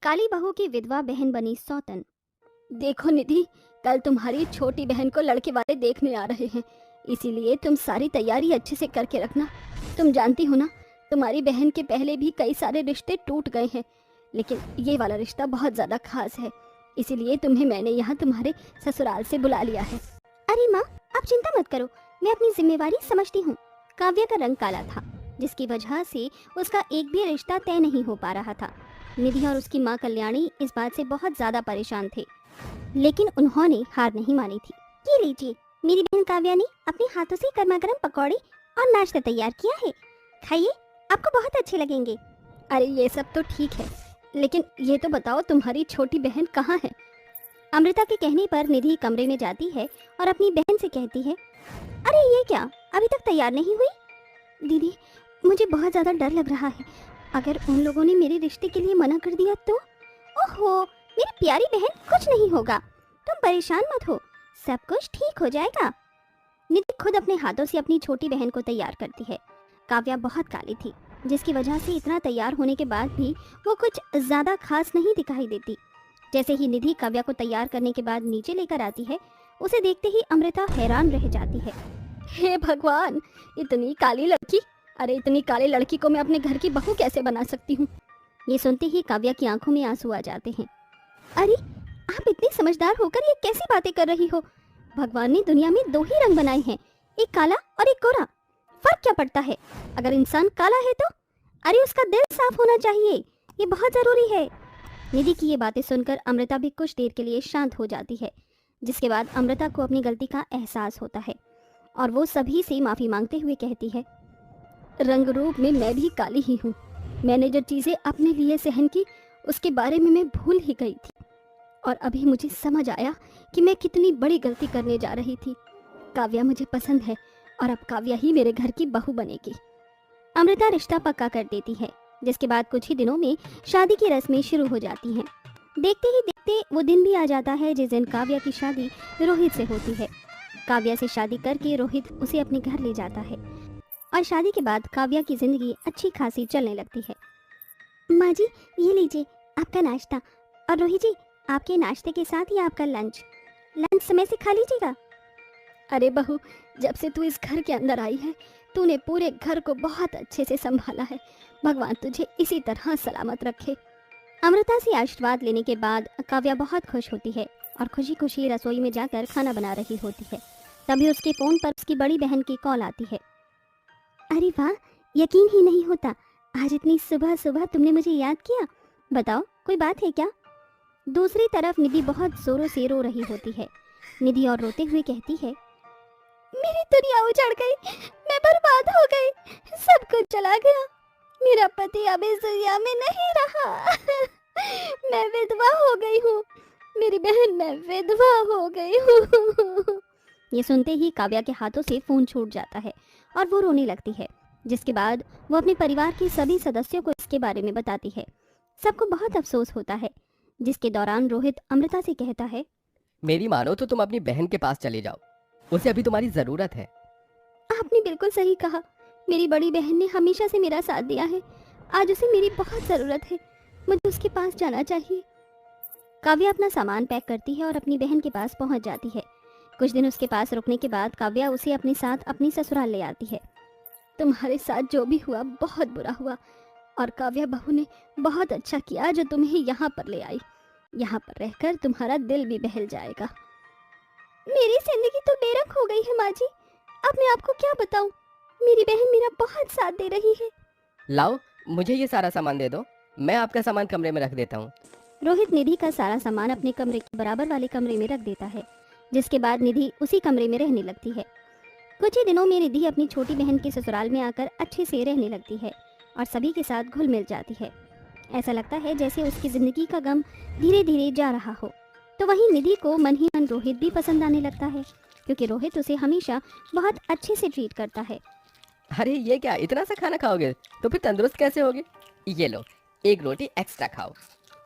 काली बहू की विधवा बहन बनी सौतन। देखो निधि, कल तुम्हारी छोटी बहन को लड़के वाले देखने आ रहे हैं, इसीलिए तुम सारी तैयारी अच्छे से करके रखना। तुम जानती हो ना, तुम्हारी बहन के पहले भी कई सारे रिश्ते टूट गए हैं, लेकिन ये वाला रिश्ता बहुत ज़्यादा खास है, इसीलिए तुम्हें मैंने यहाँ तुम्हारे ससुराल से बुला लिया है। अरे माँ, आप चिंता मत करो, मैं अपनी जिम्मेवारी समझती हूँ। काव्या का रंग काला था, जिसकी वजह से उसका एक भी रिश्ता तय नहीं हो पा रहा था। निधि और उसकी माँ कल्याणी इस बात से बहुत ज़्यादा परेशान थे, लेकिन उन्होंने हार नहीं मानी थी। ये लीजिए, मेरी बहन काव्या ने अपने हाथों से गर्मा गर्म पकौड़े और नाश्ता तैयार किया है, खाइए, आपको बहुत अच्छे लगेंगे। अरे ये सब तो ठीक है, लेकिन ये तो बताओ तुम्हारी छोटी बहन कहाँ है? अमृता के कहने पर निधि कमरे में जाती है और अपनी बहन से कहती है, अरे ये क्या, अभी तक तैयार नहीं हुई? दीदी, मुझे बहुत ज़्यादा डर लग रहा है, अगर उन लोगों ने मेरे रिश्ते के लिए मना कर दिया तो? ओहो, मेरी प्यारी बहन, कुछ नहीं होगा, तुम परेशान मत हो, सब कुछ ठीक हो जाएगा। निधि खुद अपने हाथों से अपनी छोटी बहन को तैयार करती है। काव्या बहुत काली थी, जिसकी वजह से इतना तैयार होने के बाद भी वो कुछ ज़्यादा खास नहीं दिखाई देती। जैसे ही निधि काव्या को तैयार करने के बाद नीचे लेकर आती है, उसे देखते ही अमृता हैरान रह जाती है। हे भगवान, इतनी काली लड़की, अरे इतनी काली लड़की को मैं अपने घर की बहू कैसे बना सकती हूँ? ये सुनते ही काव्या की आंखों में आंसू आ जाते हैं। अरे आप इतनी समझदार होकर ये कैसी बातें कर रही हो? भगवान ने दुनिया में दो ही रंग बनाए हैं, एक काला और एक गोरा, फर्क क्या पड़ता है? अगर इंसान काला है तो अरे उसका दिल साफ होना चाहिए, ये बहुत जरूरी है। निधि की ये बातें सुनकर अमृता भी कुछ देर के लिए शांत हो जाती है, जिसके बाद अमृता को अपनी गलती का एहसास होता है और वो सभी से माफ़ी मांगते हुए कहती है, रंग रूप में मैं भी काली ही हूँ, मैंने जो चीज़ें अपने लिए सहन की उसके बारे में मैं भूल ही गई थी, और अभी मुझे समझ आया कि मैं कितनी बड़ी गलती करने जा रही थी। काव्या मुझे पसंद है और अब काव्या ही मेरे घर की बहू बनेगी। अमृता रिश्ता पक्का कर देती है, जिसके बाद कुछ ही दिनों में शादी की रस्में शुरू हो जाती हैं। देखते ही देखते वो दिन भी आ जाता है जिस दिन काव्या की शादी रोहित से होती है। काव्या से शादी करके रोहित उसे अपने घर ले जाता है और शादी के बाद काव्या की जिंदगी अच्छी खासी चलने लगती है। माँ जी, ये लीजिए आपका नाश्ता, और रोहित जी, आपके नाश्ते के साथ ही आपका लंच समय से खा लीजिएगा। अरे बहू, जब से तू इस घर के अंदर आई है, तूने पूरे घर को बहुत अच्छे से संभाला है, भगवान तुझे इसी तरह सलामत रखे। अमृता से आशीर्वाद लेने के बाद काव्या बहुत खुश होती है और खुशी खुशी रसोई में जाकर खाना बना रही होती है। तभी उसके फ़ोन पर उसकी बड़ी बहन की कॉल आती है। अरे वाह, यकीन ही नहीं होता, आज इतनी सुबह सुबह तुमने मुझे याद किया, बताओ कोई बात है क्या? दूसरी तरफ निधि बहुत जोरों से रो रही होती है। निधि और रोते हुए कहती है, मेरी दुनिया उजड़ गई, मैं बर्बाद हो गई, सब कुछ चला गया, मेरा पति अब इस दुनिया में नहीं रहा। मैं विधवा हो गई हूँ, मेरी बहन, मैं विधवा हो गई हूँ। ये सुनते ही काव्या के हाथों से फोन छूट जाता है और वो रोने लगती है, जिसके बाद वो अपने परिवार के सभी सदस्यों को इसके बारे में बताती है। सबको बहुत अफसोस होता है, जिसके दौरान रोहित अमृता से कहता है, मेरी मानो तो तुम अपनी बहन के पास चले जाओ, उसे अभी तुम्हारी जरूरत है। आपने बिल्कुल सही कहा, मेरी बड़ी बहन ने हमेशा से मेरा साथ दिया है, आज उसे मेरी बहुत ज़रूरत है, मुझे उसके पास जाना चाहिए। काव्या अपना सामान पैक करती है और अपनी बहन के पास पहुंच जाती है। कुछ दिन उसके पास रुकने के बाद काव्या उसे अपने साथ अपनी ससुराल ले आती है। तुम्हारे साथ जो भी हुआ बहुत बुरा हुआ, और काव्या बहू ने बहुत अच्छा किया जो तुम्हें यहाँ पर ले आई, यहाँ पर रहकर तुम्हारा दिल भी बहल जाएगा। मेरी जिंदगी तो बेरंग हो गई है माँ जी, अब मैं आपको क्या बताऊं, मेरी बहन मेरा बहुत साथ दे रही है। लाओ, मुझे ये सारा सामान दे दो, मैं आपका सामान कमरे में रख देता हूँ। रोहित निधि का सारा सामान अपने कमरे के बराबर वाले कमरे में रख देता है, जिसके बाद निधि उसी कमरे में रहने लगती है। कुछ ही दिनों में निधि अपनी छोटी बहन के ससुराल में आकर अच्छे से रहने लगती है और सभी के साथ घुल मिल जाती है। ऐसा लगता है जैसे उसकी जिंदगी का गम धीरे धीरे जा रहा हो। तो वहीं निधि को मन ही मन रोहित भी पसंद आने लगता है, क्योंकि रोहित उसे हमेशा बहुत अच्छे से ट्रीट करता है। अरे ये क्या, इतना सा खाना खाओगे तो फिर तंदुरुस्त कैसे होगे? ये लो, एक रोटी एक्स्ट्रा खाओ।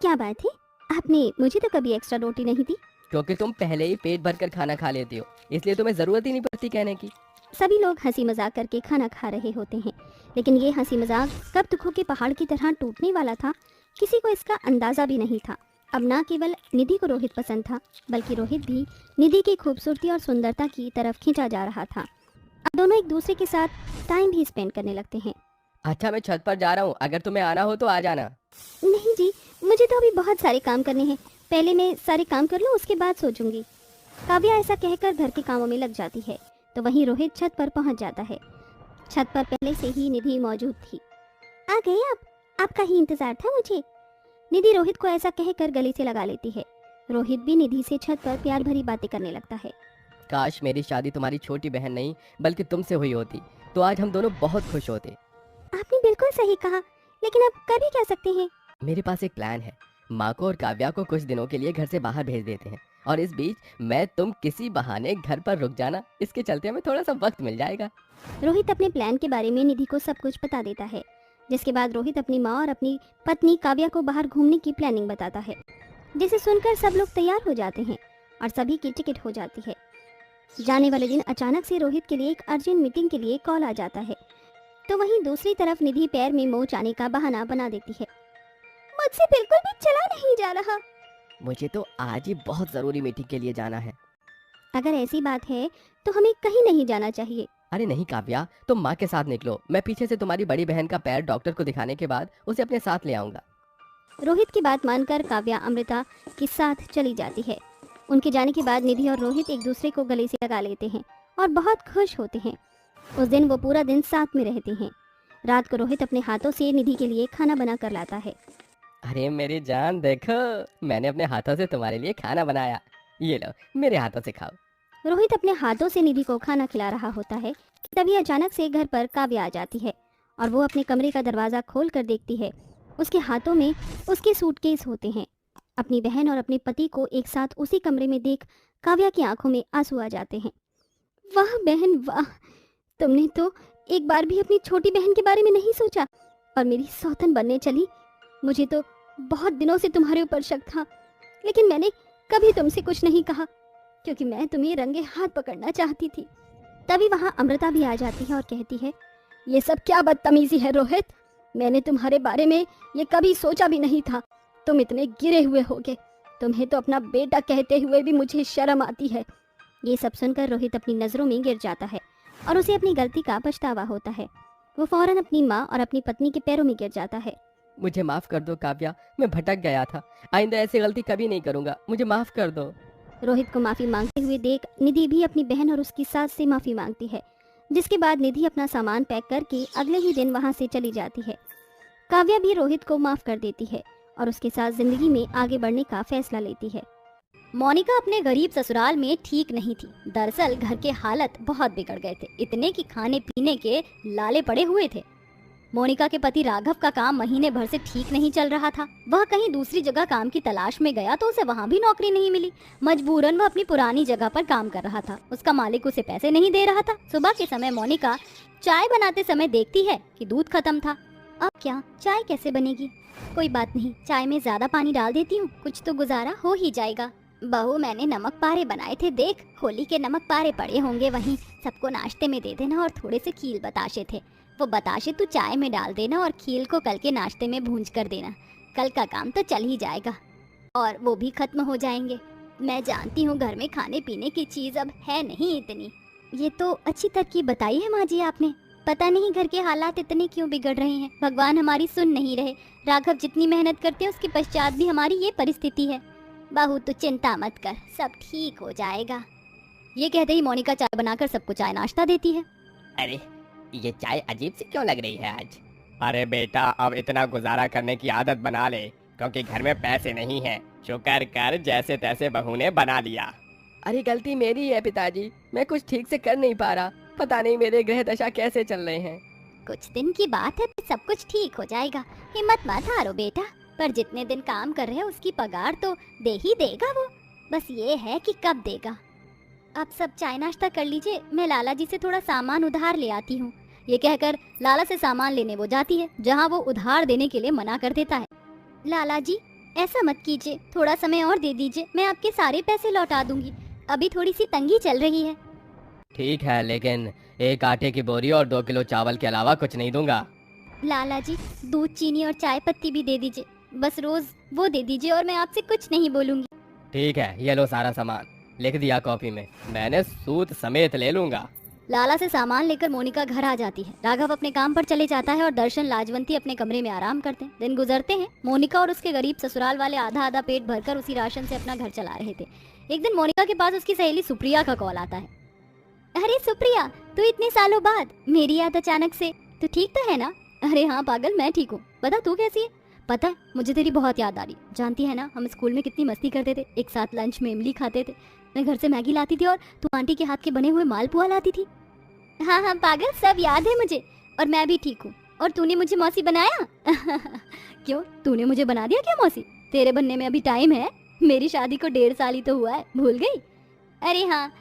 क्या बात है, आपने मुझे तो कभी एक्स्ट्रा रोटी नहीं दी। क्योंकि तुम पहले ही पेट भर कर खाना खा लेती हो, इसलिए तुम्हें जरूरत ही नहीं पड़ती कहने की। सभी लोग हंसी मजाक करके खाना खा रहे होते हैं, लेकिन ये हंसी मजाक कब दुखों के पहाड़ की तरह टूटने वाला था, किसी को इसका अंदाजा भी नहीं था। अब ना केवल निधि को रोहित पसंद था, बल्कि रोहित भी निधि की खूबसूरती और सुंदरता की तरफ खींचा जा रहा था। अब दोनों एक दूसरे के साथ टाइम भी स्पेंड करने लगते हैं। अच्छा, मैं छत पर जा रहा हूँ, अगर तुम्हें आना हो तो आ जाना। नहीं जी, मुझे तो अभी बहुत सारे काम करने हैं, पहले मैं सारे काम कर लूँ, उसके बाद सोचूंगी। काव्या ऐसा कहकर घर के कामों में लग जाती है, तो वहीं रोहित छत पर पहुंच जाता है। छत पर पहले से ही निधि मौजूद थी। आ गए आप? आपका ही इंतजार था मुझे। निधि रोहित को ऐसा कहकर गले से लगा लेती है। रोहित भी निधि से छत पर प्यार भरी बातें करने लगता है। काश मेरी शादी तुम्हारी छोटी बहन नहीं बल्कि तुमसे हुई होती, तो आज हम दोनों बहुत खुश होते। आपने बिल्कुल सही कहा, लेकिन अब कर भी क्या सकते हैं? मेरे पास एक प्लान है। माँ को और काव्या को कुछ दिनों के लिए घर से बाहर भेज देते हैं, और इस बीच मैं तुम किसी बहाने घर पर रुक जाना, इसके चलते हमें थोड़ा सा वक्त मिल जाएगा। रोहित अपने प्लान के बारे में निधि को सब कुछ बता देता है, जिसके बाद रोहित अपनी माँ और अपनी पत्नी काव्या को बाहर घूमने की प्लानिंग बताता है, जिसे सुनकर सब लोग तैयार हो जाते हैं और सभी की टिकट हो जाती है। जाने वाले दिन अचानक से रोहित के लिए एक अर्जेंट मीटिंग के लिए कॉल आ जाता है, तो वहीं दूसरी तरफ निधि पैर में मोच आने का बहाना बना देती है। मुझसे बिल्कुल भी चला नहीं जा रहा। मुझे तो आज ही बहुत जरूरी मीटिंग के लिए जाना है। अगर ऐसी बात है तो हमें कहीं नहीं जाना चाहिए। अरे नहीं काव्या, तुम माँ के साथ निकलो, मैं पीछे से तुम्हारी बड़ी बहन का पैर डॉक्टर को दिखाने के बाद उसे अपने साथ ले आऊंगा। रोहित की बात मानकर काव्या अमृता के साथ चली जाती है। उनके जाने के बाद निधि और रोहित एक दूसरे को गले से लगा लेते हैं और बहुत खुश होते हैं। उस दिन वो पूरा दिन साथ में रहते हैं। रात को रोहित अपने हाथों से निधि के लिए खाना बना कर लाता है। अरे मेरी जान, देखो मैंने अपने हाथों से तुम्हारे लिए खाना बनाया, ये लो मेरे हाथों से खाओ। रोहित अपने हाथों से निधि को खाना खिला रहा होता है कि तभी अचानक से घर पर काव्या आ जाती है और वो अपने कमरे का दरवाजा खोल कर देखती है। उसके हाथों में उसके सूटकेस होते हैं। अपनी बहन और अपने पति को एक साथ उसी कमरे में देख काव्या की आंखों में आंसू आ जाते हैं। वाह बहन वाह, तुमने तो एक बार भी अपनी छोटी बहन के बारे में नहीं सोचा और मेरी सौतन बनने चली। मुझे तो बहुत दिनों से तुम्हारे ऊपर शक था, लेकिन मैंने कभी तुमसे कुछ नहीं कहा क्योंकि मैं तुम्हें रंगे हाथ पकड़ना चाहती थी। तभी वहाँ अमृता भी आ जाती है और कहती है, ये सब क्या बदतमीजी है रोहित, मैंने तुम्हारे बारे में ये कभी सोचा भी नहीं था। तुम इतने गिरे हुए होगे, तुम्हें तो अपना बेटा कहते हुए भी मुझे शर्म आती है। ये सब सुनकर रोहित अपनी नज़रों में गिर जाता है और उसे अपनी गलती का पछतावा होता है। वो फौरन अपनी माँ और अपनी पत्नी के पैरों में गिर जाता है। मुझे माफ कर दो काव्या, मैं भटक गया था, आइंदा ऐसी गलती कभी नहीं करूंगा, मुझे माफ कर दो। रोहित को माफी मांगते हुए देख निधि भी अपनी बहन और उसकी सास से माफी मांगती है, जिसके बाद निधि अपना सामान पैक करके अगले ही दिन वहां से चली जाती है। काव्या भी रोहित को माफ कर देती है और उसके साथ जिंदगी में आगे बढ़ने का फैसला लेती है। मोनिका अपने गरीब ससुराल में ठीक नहीं थी। दरअसल घर के हालत बहुत बिगड़ गए थे, इतने कि खाने पीने के लाले पड़े हुए थे। मोनिका के पति राघव का काम महीने भर से ठीक नहीं चल रहा था। वह कहीं दूसरी जगह काम की तलाश में गया तो उसे वहाँ भी नौकरी नहीं मिली। मजबूरन वह अपनी पुरानी जगह पर काम कर रहा था। उसका मालिक उसे पैसे नहीं दे रहा था। सुबह के समय मोनिका चाय बनाते समय देखती है कि दूध खत्म था। अब क्या, चाय कैसे बनेगी? कोई बात नहीं, चाय में ज्यादा पानी डाल देती हूँ, कुछ तो गुजारा हो ही जाएगा। बहू, मैंने नमक पारे बनाए थे, देख होली के नमक पारे पड़े होंगे वहीं, सबको नाश्ते में दे देना। और थोड़े से खील बताशे थे, वो बताशे तू चाय में डाल देना और खील को कल के नाश्ते में भूंज कर देना। कल का काम तो चल ही जाएगा और वो भी खत्म हो जाएंगे। मैं जानती हूँ घर में खाने पीने की चीज अब है नहीं इतनी। ये तो अच्छी तरकीब बताई है माँ जी आपने। पता नहीं घर के हालात इतने क्यों बिगड़ रहे हैं। भगवान हमारी सुन नहीं रहे। राघव जितनी मेहनत करते हैं उसके पश्चात भी हमारी ये परिस्थिति है। बहू तू चिंता मत कर, सब ठीक हो जाएगा। ये कहते ही मोनिका चाय बनाकर सबको चाय नाश्ता देती है। अरे ये चाय अजीब सी क्यों लग रही है आज? अरे बेटा, अब इतना गुजारा करने की आदत बना ले, क्योंकि घर में पैसे नहीं हैं। शुक्र कर जैसे तैसे बहू ने बना लिया। अरे गलती मेरी है पिताजी, मैं कुछ ठीक से कर नहीं पा रहा। पता नहीं मेरे ग्रह दशा कैसे चल रहे हैं। कुछ दिन की बात है, सब कुछ ठीक हो जाएगा। हिम्मत मत हारो बेटा, पर जितने दिन काम कर रहे हो उसकी पगार तो दे ही देगा वो। बस ये है कि कब देगा। अब सब चाय नाश्ता कर लीजिए, मैं लाला जी से थोड़ा सामान उधार ले आती हूँ। ये कहकर लाला से सामान लेने वो जाती है, जहाँ वो उधार देने के लिए मना कर देता है। लाला जी ऐसा मत कीजिए, थोड़ा समय और दे दीजिए, मैं आपके सारे पैसे लौटा दूंगी। अभी थोड़ी सी तंगी चल रही है। ठीक है, लेकिन एक आटे की बोरी और 2 किलो चावल के अलावा कुछ नहीं दूंगा। लाला जी दूध, चीनी और चाय पत्ती भी दे दीजिए, बस रोज वो दे दीजिए और मैं आपसे कुछ नहीं बोलूंगी। ठीक है, ये लो सारा सामान, लिख दिया कॉपी में, मैंने सूद समेत ले लूंगा। लाला से सामान लेकर मोनिका घर आ जाती है। राघव अपने काम पर चले जाता है और दर्शन लाजवंती अपने कमरे में आराम करते हैं। दिन गुजरते हैं। मोनिका और उसके गरीब ससुराल वाले आधा आधा पेट भरकर उसी राशन से अपना घर चला रहे थे। एक दिन मोनिका के पास उसकी सहेली सुप्रिया का कॉल आता है। अरे सुप्रिया, तू इतने सालों बाद मेरी याद अचानक से, तू ठीक तो है ना? अरे हाँ पागल, मैं ठीक हूँ। बता तू कैसी है? पता है मुझे तेरी बहुत याद आ रही। जानती है ना हम स्कूल में कितनी मस्ती करते थे, एक साथ लंच में इमली खाते थे, मैं घर से मैगी लाती थी और तू आंटी के हाथ के बने हुए मालपुआ लाती थी। हाँ हाँ पागल, सब याद है मुझे, और मैं भी ठीक हूँ। और तूने मुझे मौसी बनाया? क्यों, तूने मुझे बना दिया क्या मौसी? तेरे बनने में अभी टाइम है, मेरी शादी को 1.5 साल ही तो हुआ है, भूल गई? अरे हाँ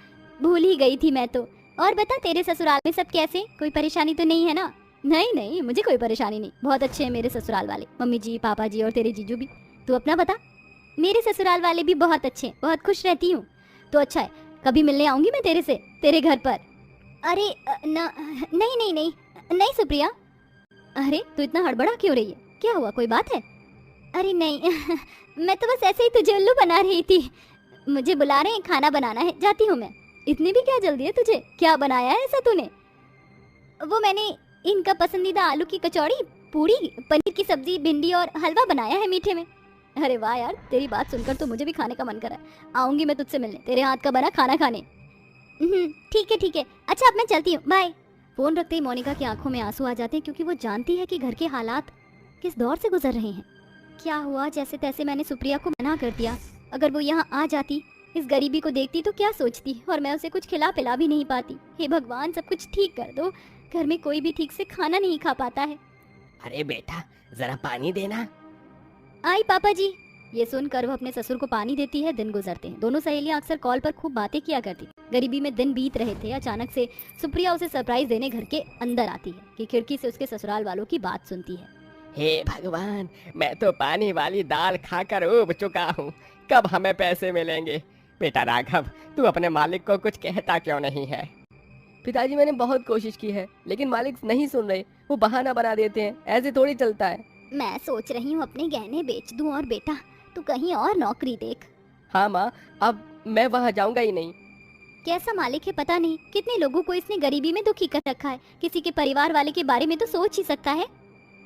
भूल ही गई थी मैं तो। और बता तेरे ससुराल में सब कैसे, कोई परेशानी तो नहीं है ना? नहीं नहीं, मुझे कोई परेशानी नहीं, बहुत अच्छे हैं मेरे ससुराल वाले, मम्मी जी, पापा जी और तेरे जीजू भी। तू अपना बता। मेरे ससुराल वाले भी बहुत अच्छे हैं, बहुत खुश रहती हूँ। तो अच्छा है, कभी मिलने आऊंगी मैं तेरे से, तेरे घर पर। अरे नहीं नहीं नहीं नहीं सुप्रिया। अरे तू इतना हड़बड़ा क्यों रही है, क्या हुआ, कोई बात है? अरे नहीं मैं तो बस ऐसे ही तुझे उल्लू बना रही थी। मुझे बुला रहे हैं, खाना बनाना है, जाती हूँ मैं। इतनी भी क्या जल्दी है तुझे, क्या बनाया है ऐसा तूने? वो मैंने इनका पसंदीदा आलू की कचौड़ी, पूरी, पनीर की सब्जी, भिंडी और हलवा बनाया है मीठे में। अरे वाह यार, तेरी बात सुनकर तो मुझे भी खाने का मन कर रहा है। आऊंगी मैं तुझसे मिलने, तेरे हाथ का बना खाना खाने। ठीक है ठीक है, अच्छा अब मैं चलती हूँ, बाय। फोन रखते ही मोनिका की आंखों में आंसू आ जाते हैं, क्योंकि वो जानती है कि घर के हालात किस दौर से गुजर रहे हैं। क्या हुआ, जैसे तैसे मैंने सुप्रिया को मना कर दिया। अगर वो यहाँ आ जाती, इस गरीबी को देखती तो क्या सोचती, और मैं उसे कुछ खिला पिला भी नहीं पाती। हे भगवान, सब कुछ ठीक कर दो, घर में कोई भी ठीक से खाना नहीं खा पाता है। अरे बेटा, जरा पानी देना। आई पापा जी। ये सुनकर वह अपने ससुर को पानी देती है। दिन गुजरते हैं। दोनों सहेलियां अक्सर कॉल पर खूब बातें किया करती। गरीबी में दिन बीत रहे थे। अचानक से सुप्रिया उसे सरप्राइज देने घर के अंदर आती है कि खिड़की से उसके ससुराल वालों की बात सुनती है। हे भगवान, मैं तो पानी वाली दाल खाकर ऊब चुका हूँ, कब हमें पैसे मिलेंगे? बेटा राघव, तू अपने मालिक को कुछ कहता क्यों नहीं है? पिताजी मैंने बहुत कोशिश की है, लेकिन मालिक नहीं सुन रहे, वो बहाना बना देते हैं, ऐसे थोड़ी चलता है। मैं सोच रही हूँ अपने गहने बेच दूं, और बेटा तू कहीं और नौकरी देख। हाँ माँ, अब मैं वहाँ जाऊंगा ही नहीं। कैसा मालिक है पता नहीं, कितने लोगों को इसने गरीबी में दुखी कर रखा है। किसी के परिवार वाले के बारे में तो सोच ही सकता है।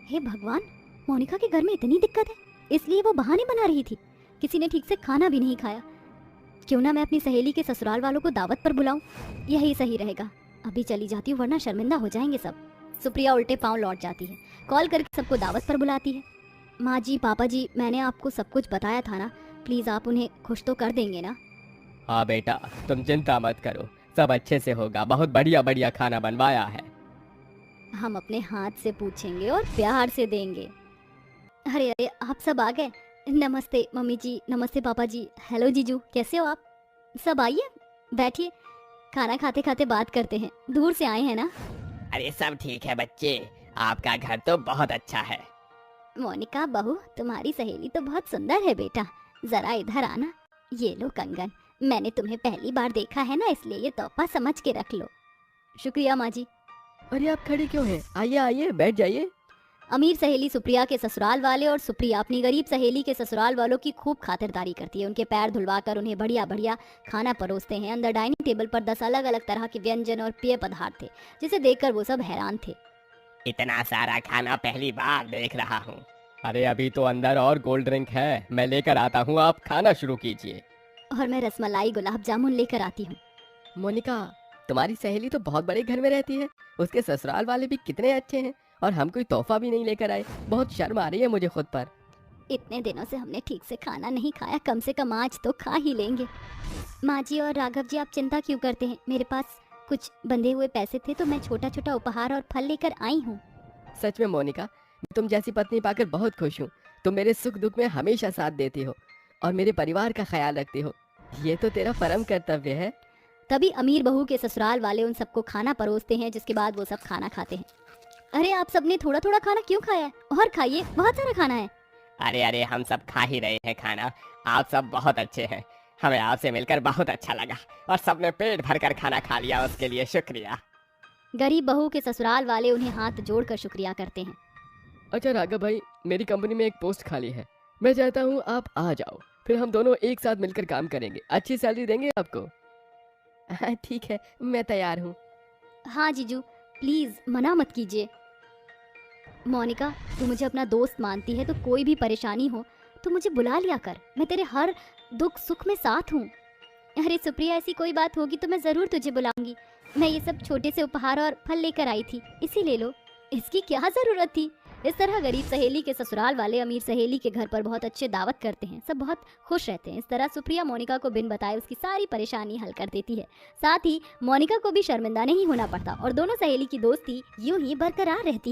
हे भगवान, मोनिका के घर में इतनी दिक्कत है, इसलिए वो बहाने बना रही थी। किसी ने ठीक से खाना भी नहीं खाया। क्यों ना मैं अपनी सहेली के ससुराल वालों को दावत पर बुलाऊं, यही सही रहेगा। अभी चली जाती हूँ, वरना शर्मिंदा हो जाएंगे सब। सुप्रिया उल्टे पांव लौट जाती है। कॉल करके सबको दावत पर बुलाती है। माँ जी, पापा जी, मैंने आपको सब कुछ बताया था ना, प्लीज आप उन्हें खुश तो कर देंगे ना? हाँ बेटा, तुम चिंता मत करो, सब अच्छे से होगा, बहुत बढ़िया बढ़िया खाना बनवाया है। हम अपने हाथ से पूछेंगे और प्यार से देंगे। अरे अरे, आप सब आ गए। नमस्ते मम्मी जी, नमस्ते पापा जी, हेलो जीजू, कैसे हो आप? सब आइए, बैठिए, खाना खाते खाते बात करते हैं, दूर से आए हैं ना। अरे सब ठीक है बच्चे, आपका घर तो बहुत अच्छा है। मोनिका बहू, तुम्हारी सहेली तो बहुत सुंदर है बेटा, जरा इधर आना। ये लो कंगन, मैंने तुम्हें पहली बार देखा है ना, इसलिए ये तोहफा समझ के रख लो। शुक्रिया माँ जी। अरे आप खड़े क्यों हैं? आइए आइए, बैठ जाइए। अमीर सहेली सुप्रिया के ससुराल वाले और सुप्रिया अपनी गरीब सहेली के ससुराल वालों की खूब खातिरदारी करती है। उनके पैर धुलवाकर उन्हें बढ़िया बढ़िया खाना परोसते हैं। अंदर डाइनिंग टेबल पर 10 अलग अलग तरह के व्यंजन और पेय पदार्थ थे, जिसे देखकर वो सब हैरान थे। इतना सारा खाना पहली बार देख रहा हूँ। अरे अभी तो अंदर और कोल्ड ड्रिंक है, मैं लेकर आता हूँ, आप खाना शुरू कीजिए। और मैं रसमलाई गुलाब जामुन लेकर आती हूँ। मोनिका, तुम्हारी सहेली तो बहुत बड़े घर में रहती है, उसके ससुराल वाले भी कितने अच्छे हैं, और हम कोई तोहफा भी नहीं लेकर आए। बहुत शर्म आ रही है मुझे खुद पर। इतने दिनों से हमने ठीक से खाना नहीं खाया, कम से कम आज तो खा ही लेंगे। माँ जी और राघव जी, आप चिंता क्यों करते हैं? मेरे पास कुछ बंधे हुए पैसे थे, तो मैं छोटा छोटा उपहार और फल लेकर आई हूँ। सच में मोनिका, मैं तुम जैसी पत्नी पाकर बहुत खुश हूँ। तुम मेरे सुख दुख में हमेशा साथ देती हो और मेरे परिवार का ख्याल रखती हो, ये तो तेरा परम कर्तव्य है। तभी अमीर बहू के ससुराल वाले उन सबको खाना परोसते हैं, जिसके बाद वो सब खाना खाते हैं। अरे आप सबने थोड़ा थोड़ा खाना क्यों खाया है? और खाइए, बहुत सारा खाना है। अरे अरे, हम सब खा ही रहे हैं खाना, आप सब बहुत अच्छे हैं, हमें आपसे मिलकर बहुत अच्छा लगा, और सबने पेट भरकर खाना खा लिया, उसके लिए शुक्रिया। गरीब बहू के ससुराल वाले उन्हें हाथ जोड़कर शुक्रिया करते हैं। अच्छा राघव भाई, मेरी कंपनी में एक पोस्ट खाली है, मैं चाहता हूँ आप आ जाओ, फिर हम दोनों एक साथ मिलकर काम करेंगे, अच्छी सैलरी देंगे आपको। हाँ ठीक है, मैं तैयार हूँ। हाँ जीजू, प्लीज मना मत कीजिए। मोनिका, तू मुझे अपना दोस्त मानती है तो कोई भी परेशानी हो तो मुझे बुला लिया कर, मैं तेरे हर दुख सुख में साथ हूँ। अरे सुप्रिया, ऐसी कोई बात होगी तो मैं जरूर तुझे बुलाऊंगी। मैं ये सब छोटे से उपहार और फल लेकर आई थी, इसी ले लो। इसकी क्या जरूरत थी? इस तरह गरीब सहेली के ससुराल वाले अमीर सहेली के घर पर बहुत अच्छे दावत करते हैं, सब बहुत खुश रहते हैं। इस तरह सुप्रिया मोनिका को बिन बताए उसकी सारी परेशानी हल कर देती है। साथ ही मोनिका को भी शर्मिंदा नहीं होना पड़ता और दोनों सहेली की दोस्ती यूं ही बरकरार रहती